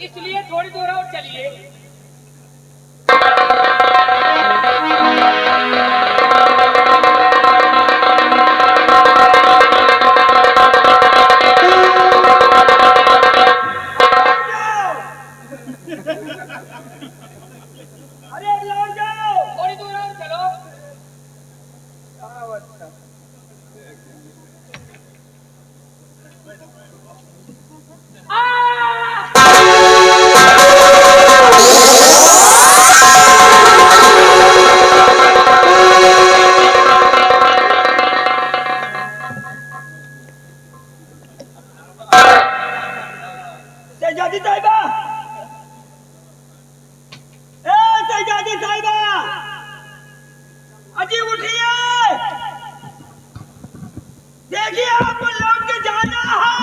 इसलिए थोड़ी दूर और चलिए। अरे लौट जाओ, थोड़ी दूर और चलो। अजी उठिए, देखिए आपको लौट के जाना है।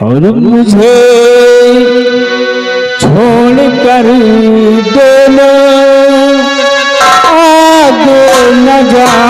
और मुझे छोड़ कर दोनों आगे न जाओ।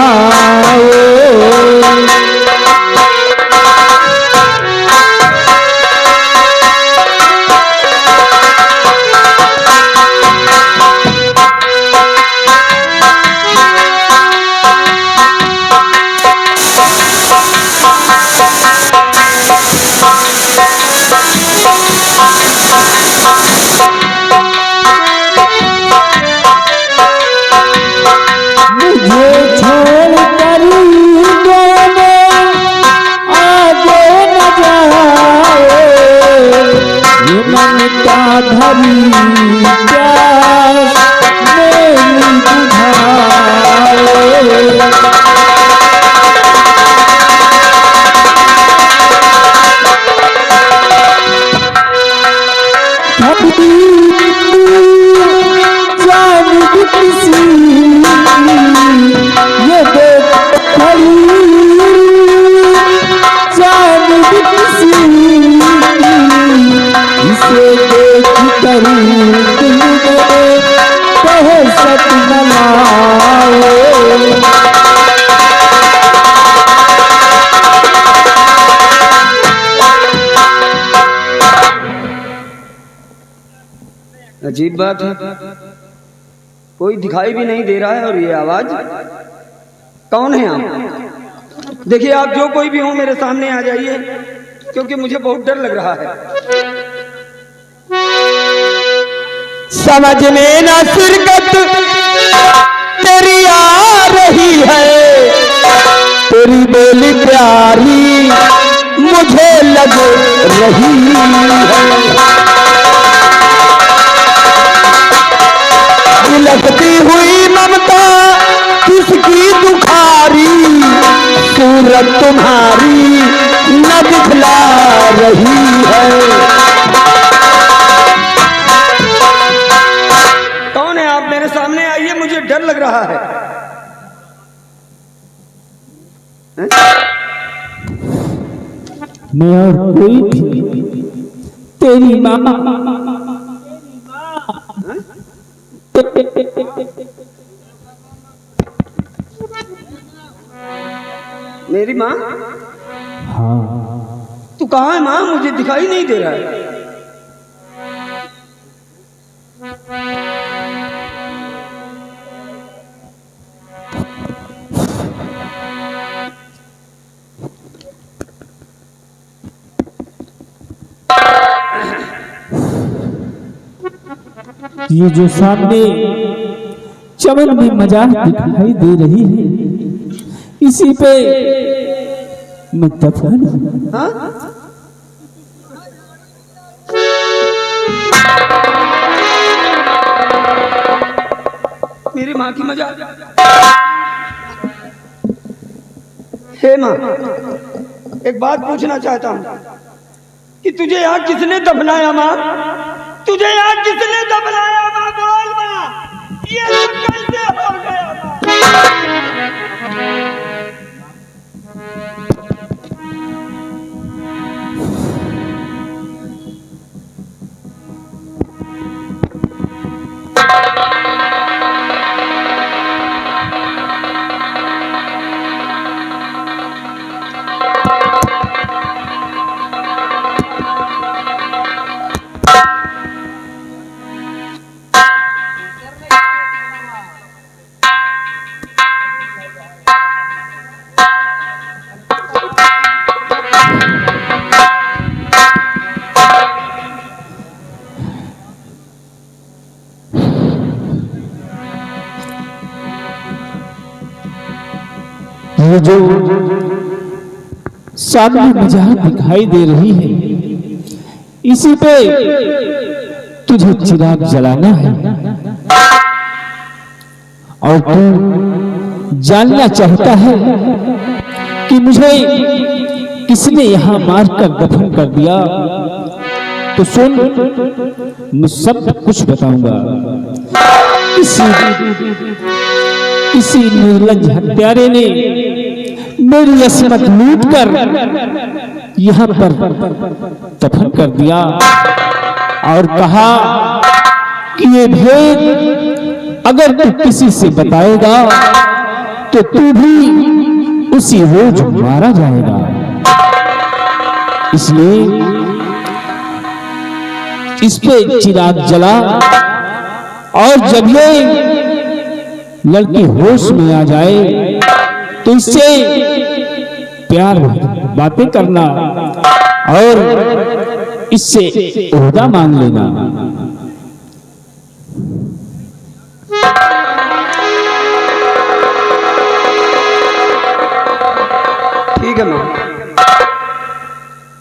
अजीब बात है, कोई दिखाई भी नहीं दे रहा है। और ये आवाज कौन है? आप देखिए, आप जो कोई भी हो मेरे सामने आ जाइए, क्योंकि मुझे बहुत डर लग रहा है। समझ में ना शिरकत तेरी आ रही है, तेरी बोली प्यारी मुझे लग रही है। लगती हुई ममता किसकी दुखारी, सूरत तुम्हारी न दिखला रही है। कौन है आप? मेरे सामने आइए, मुझे डर लग रहा है। मैं और कोई थी, तेरी माँ। मेरी माँ? हाँ। तू कहाँ है माँ? मुझे दिखाई नहीं दे रहा है। ये जो सामने चमन में मजाक दिखाई दे रही है, इसी पे मैं दफन हाँ? मेरी माँ की मजाक। हे माँ, एक बात पूछना चाहता हूँ कि तुझे यहाँ किसने दफनाया माँ? तुझे यहाँ किसने दफनाया माँ? बोल माँ, ये सब कैसे हो गया माँ? ये जो सामने मजाक दिखाई दे रही है, इसी पे तुझे चिराग जलाना है और तू जानना चाहता है कि मुझे किसने यहाँ मारकर दफन कर दिया। तो सुन, मैं सब कुछ बताऊंगा। किसी निर्लज्ज हत्यारे ने मेरी असमत लूट कर यहाँ पर दफन कर दिया और कहा कि ये भेद अगर तू किसी से बताएगा तो तू भी उसी रोज मारा जाएगा। इसलिए इस पे चिराग जला और जब ये लड़की होश में आ जाए तो इससे प्यार बातें करना और इससे ओहदा मांग लेना। ठीक है माँ,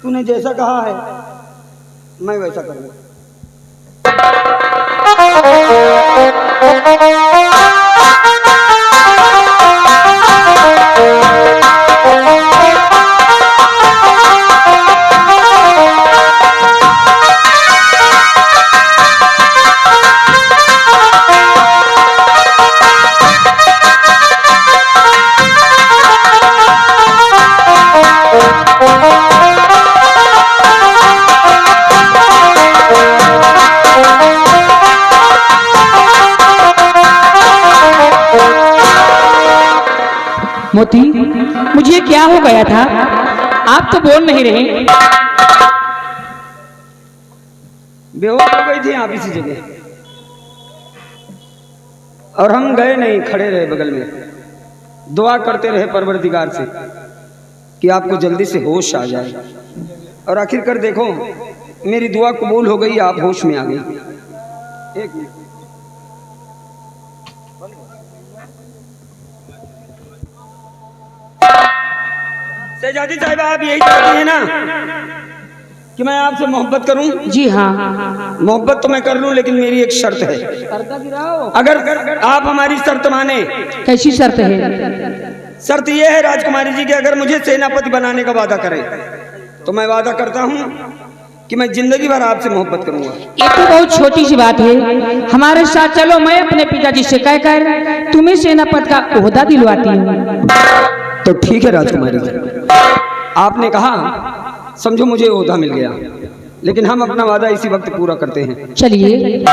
तूने जैसा कहा है मैं वैसा करूँगा। मोती, मुझे क्या हो गया था? आप तो बोल नहीं रहे। बेहोश हो गई थी आप इसी जगह, और हम गए नहीं, खड़े रहे बगल में, दुआ करते रहे परवरदिगार से कि आपको जल्दी से होश आ जाए। और आखिरकार देखो मेरी दुआ कबूल हो गई, आप होश में आ गई। एक मिनट, शहजादी साहिबा, आप यही चाहती हैं ना कि मैं आपसे मोहब्बत करूं? जी हाँ। मोहब्बत तो मैं कर लूं, लेकिन मेरी एक शर्त है। अगर आप हमारी शर्त माने। कैसी शर्त है? शर्त यह है राजकुमारी जी कि अगर मुझे सेनापति बनाने का वादा करें तो मैं वादा करता हूं कि मैं जिंदगी भर आपसे मोहब्बत करूंगा। ये तो बहुत छोटी सी बात है। हमारे साथ चलो, मैं अपने पिताजी से कहकर तुम्हें सेनापति का ओहदा दिलवाती हूँ। तो ठीक है राजकुमारी जी, आपने कहा, समझो मुझे ओहदा मिल गया, लेकिन हम अपना वादा इसी वक्त पूरा करते हैं। चलिए।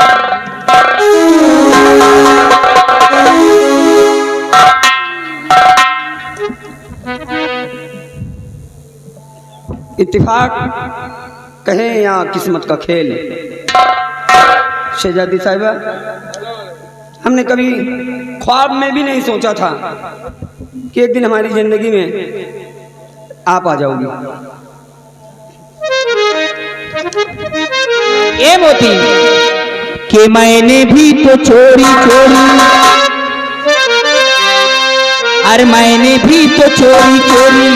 इत्तेफाक कहें या किस्मत का खेल, शहजादी साहिबा, हमने कभी ख्वाब में भी नहीं सोचा था कि एक दिन हमारी जिंदगी में आप आ जाओगी। ए मोती, कि मैंने भी तो चोरी चोरी, अरे मैंने भी तो चोरी चोरी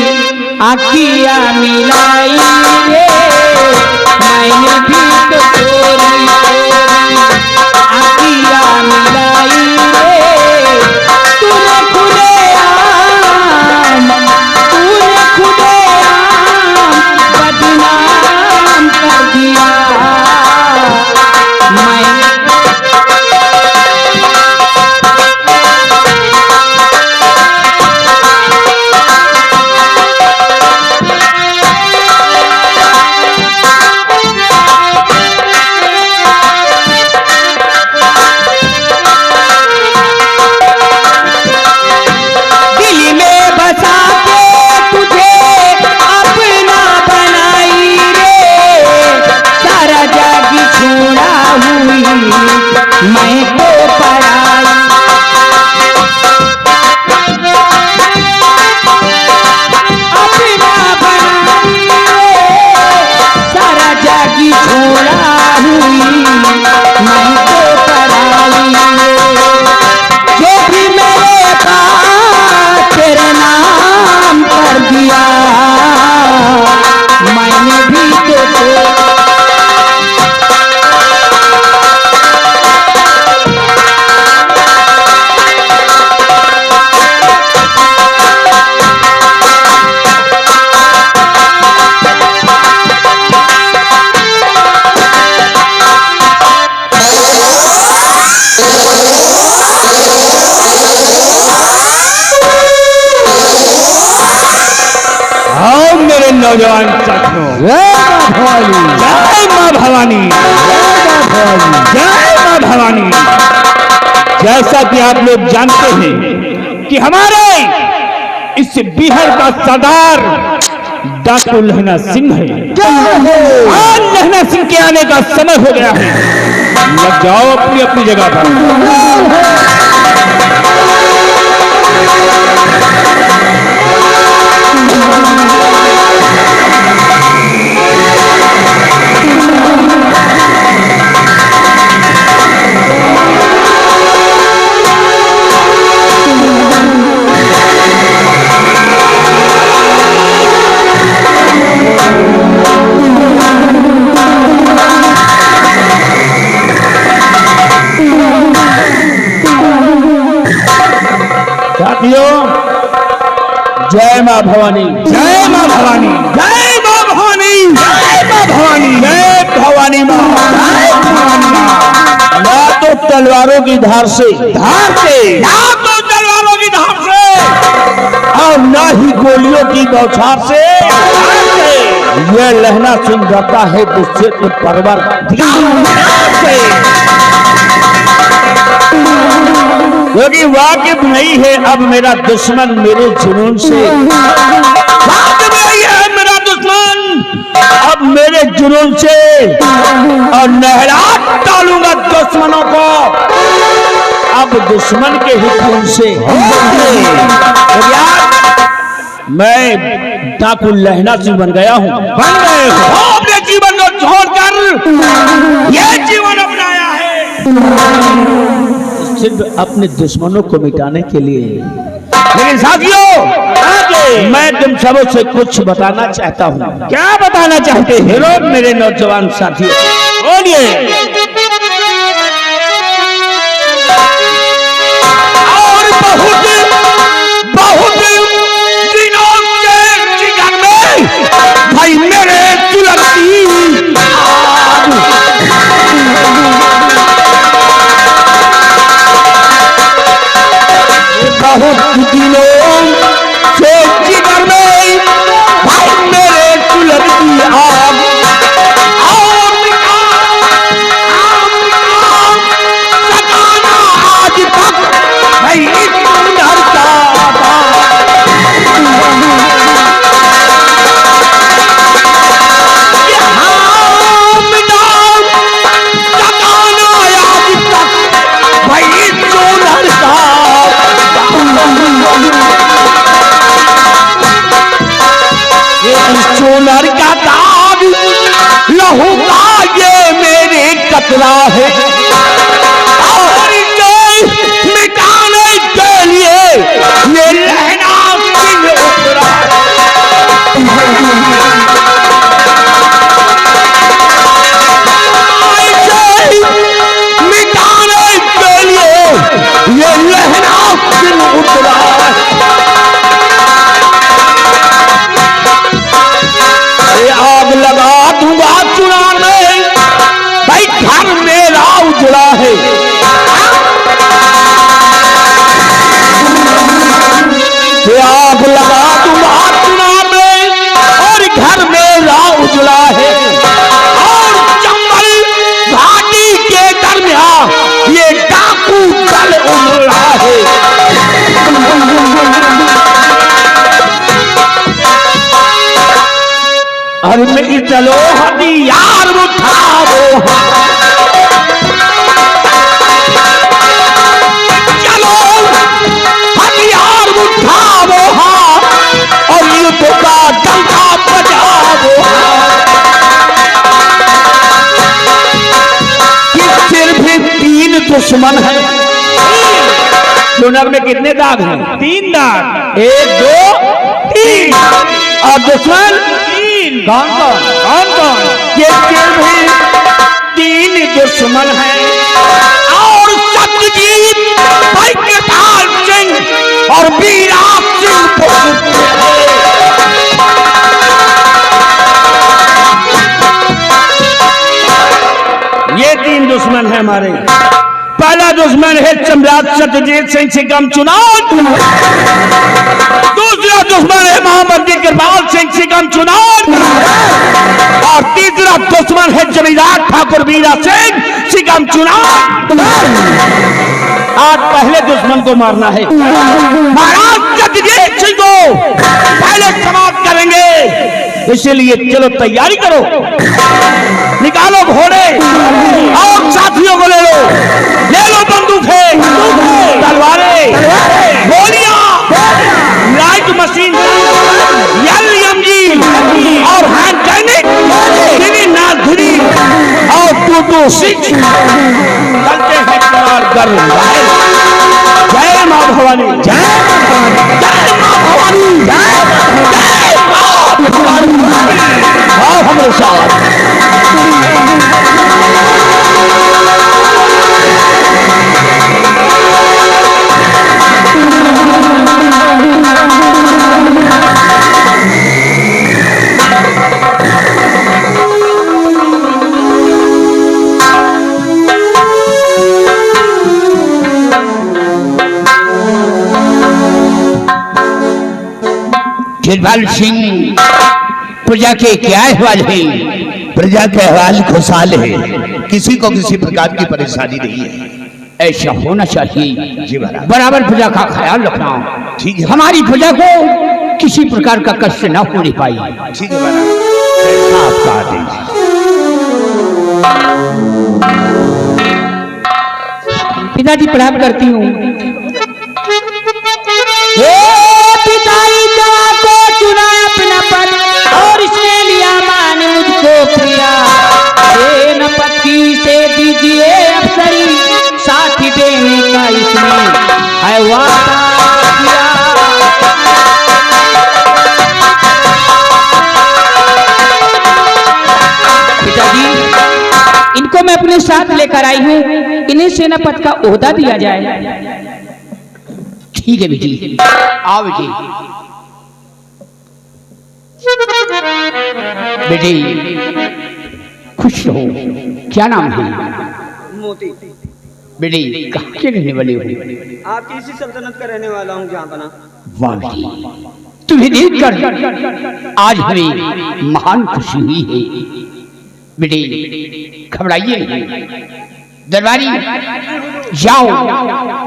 आखिया मिलाई रे मैंने भी तो चोरी आखिया मिलाई रे तूने खुदे आम बदनाम कर दिया मैंने मैं तो पराई अपना बनाई सारा जागी छोड़ा हुई मैं तो पराई जो भी मेरे पास तेरे नाम कर दिया मैंने भी तो नौजवान साथियों, जय मां भवानी, जय मां भवानी। जैसा कि आप लोग जानते हैं कि हमारे इस बिहार का सरदार डाकू लहना सिंह है। आज लहना सिंह के आने का समय हो गया है। लग जाओ अपनी अपनी जगह पर। साथियों, जय मां भवानी, जय मां भवानी, जय मां भवानी, जय मां भवानी, जय भवानी मां, जय भवानी मां। ना तो तलवारों की धार से, ना तो तलवारों की धार से, और ना ही गोलियों की बौछार से, यह लहना सिंह रहता है दुष्यंत परवर से। क्योंकि वाकिफ नहीं है अब मेरा दुश्मन मेरे जुनून से, वाकिफ नहीं है मेरा दुश्मन अब मेरे जुनून से, और नहला डालूंगा दुश्मनों को अब दुश्मन के ही खून से। मैं डाकू लहना सिंह बन गया हूँ, बन गए हो अपने जीवन को छोड़कर यह जीवन अपनाया है सिर्फ अपने दुश्मनों को मिटाने के लिए। लेकिन साथियों, मैं तुम सबों से कुछ बताना चाहता हूँ। क्या बताना चाहते हैं लोग मेरे नौजवान साथियों? बोलिए। और बहुत बहुत दिनों के जिगर में भाई मेरे चुलती बहुत दिनों से जिगर में भाई मेरे चुलती आग सताना आज तक भाई डरता सोनर का दाग लहू का ये मेरे कतरा है, और इसे मिटाने के लिए ये लहना सिंह उतरा। घर में चलो हथियार उठाओ, चलो हथियार उठाओ और युद्ध का डंका बजाओ। कि सिर्फ 3 दुश्मन है। सुनर में कितने दाग हैं? 3 दाग। 1 2 3 और दुश्मन 3। कौन कौन? कौन कौन? ये सिर्फ 3 दुश्मन है और सत्यजीत भाई कृपाल सिंह और वीराज सिंह। ये 3 दुश्मन है हमारे। पहला दुश्मन है सम्राट सत्यजीत सिंह सिकम चुनाव, दूसरा दुश्मन है महामंत्री कृपाल सिंह सिकम चुनाव और तीसरा दुश्मन है जमींदार ठाकुर वीरा सिंह सिकम चुनाव। आज पहले दुश्मन को मारना है। महाराज सत्यजीत सिंह को पहले समाप्त करेंगे, इसलिए चलो तैयारी करो, निकालो घोड़े और साथियों को ले लो बंदूकें, तलवारें, गोलियां, लाइट मशीन, एलएमजी और हैंड ग्रेनेड, नागधुरी और 226 चलते हैं तैयार कर। जय मां भवानी, जय मां भवानी, जय मां भवानी। आओ हमारे साथ। गिरपाल सिंह, प्रजा के क्या अहवाल है? प्रजा के अहवाल खुशहाल है, किसी को किसी प्रकार की परेशानी नहीं है। ऐसा होना चाहिए जी महाराज। बराबर प्रजा का ख्याल रखना। ठीक है। हमारी प्रजा को किसी प्रकार का कष्ट न होने पाई। ठीक है महाराज, आपका आदेश। पिताजी प्रणाम करती हूँ। पिताजी को चुना अपना पद और इसने लिया मान मुझको प्रिया। न पति से दीजिए अफसरी, साथ देने का इसने है वादा किया। पिताजी, इनको मैं अपने साथ लेकर आई हूँ, इन्हें सेनापति का ओहदा दिया जाए। ठीक है बेटी, आओ बेटी। बेटी खुश रहो। क्या नाम है? मोती। बेटी कहाँ के रहने वाले हो? आपकी इसी सल्तनत का रहने वाला हूँ जहाँ बना। वाह बेटी, तुम्हें देखकर आज हमें महान खुशी हुई है। बेटी घबराइए नहीं, दरबारी जाओ,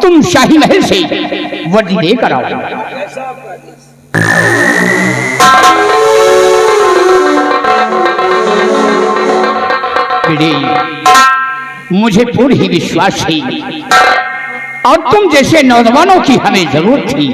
तुम शाही महल से वर्दी लेकर आओ। बेटी मुझे पूरी ही विश्वास है और तुम जैसे नौजवानों की हमें जरूरत थी।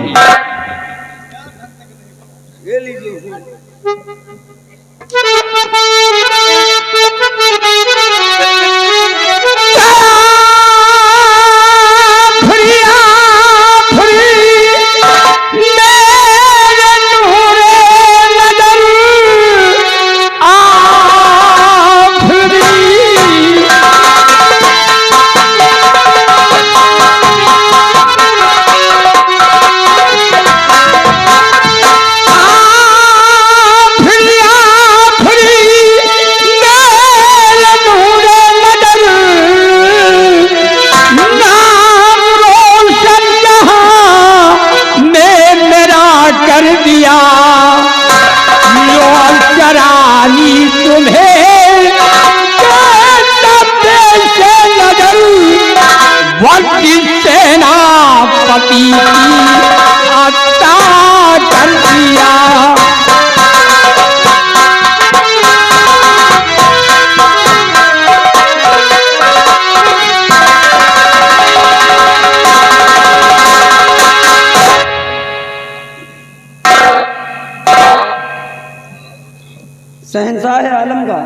शहंशाह है आलम का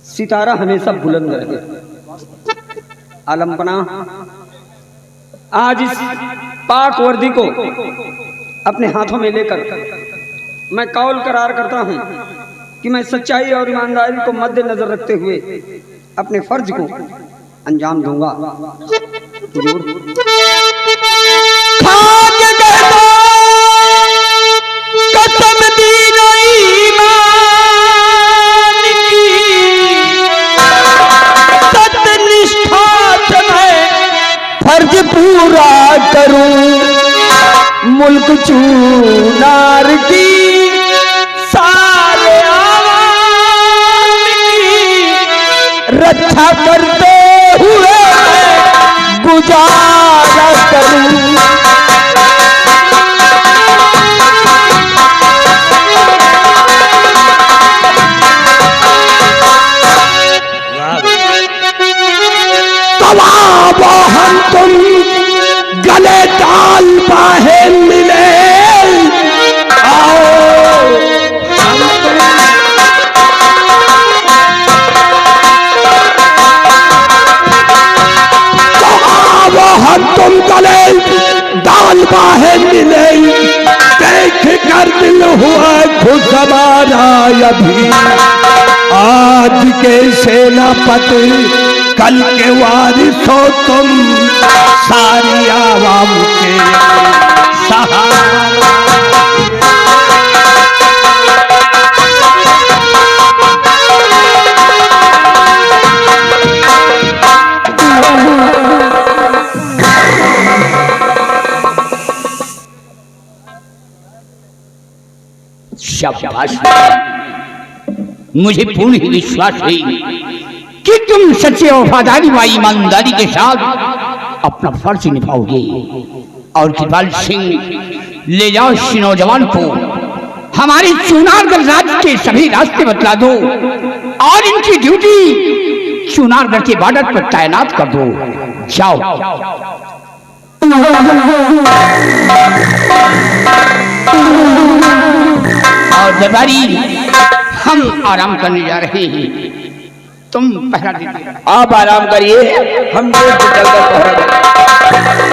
सितारा हमेशा बुलंद रहे। आलम पना आज इस पाक वर्दी को अपने हाथों में लेकर मैं कौल करार करता हूं कि मैं सच्चाई और ईमानदारी को मद्देनजर रखते हुए अपने फर्ज को अंजाम दूंगा। कसम दीनो ईमान की सत्यनिष्ठा से मैं फर्ज पूरा करूं, मुल्क चूनार की सारे आवाम की रक्षा करते हुए गुजारा करूं। हम तुम गले डाल बाहे मिले, आओ हम तुम गले डाल बाहे मिले, देख कर दिल हुआ खुश हमारा अभी। आज के सेनापति कल के वारिस हो तुम, सारी आवाम के सहारा। शाबाश, मुझे पूर्ण विश्वास है कि तुम सच्चे वफादारी व ईमानदारी के साथ अपना फर्ज निभाओगे। और कृपाल सिंह, ले जाओ इस नौजवान को हमारे चुनारगढ़ राज्य के सभी रास्ते बतला दो और इनकी ड्यूटी चुनारगढ़ के बॉर्डर पर तैनात कर दो। जाओ। और दरबारी, हम आराम करने जा रहे हैं, तुम पहरा दीजिए। आप आराम करिए, हम देर से चलकर पहरा देंगे।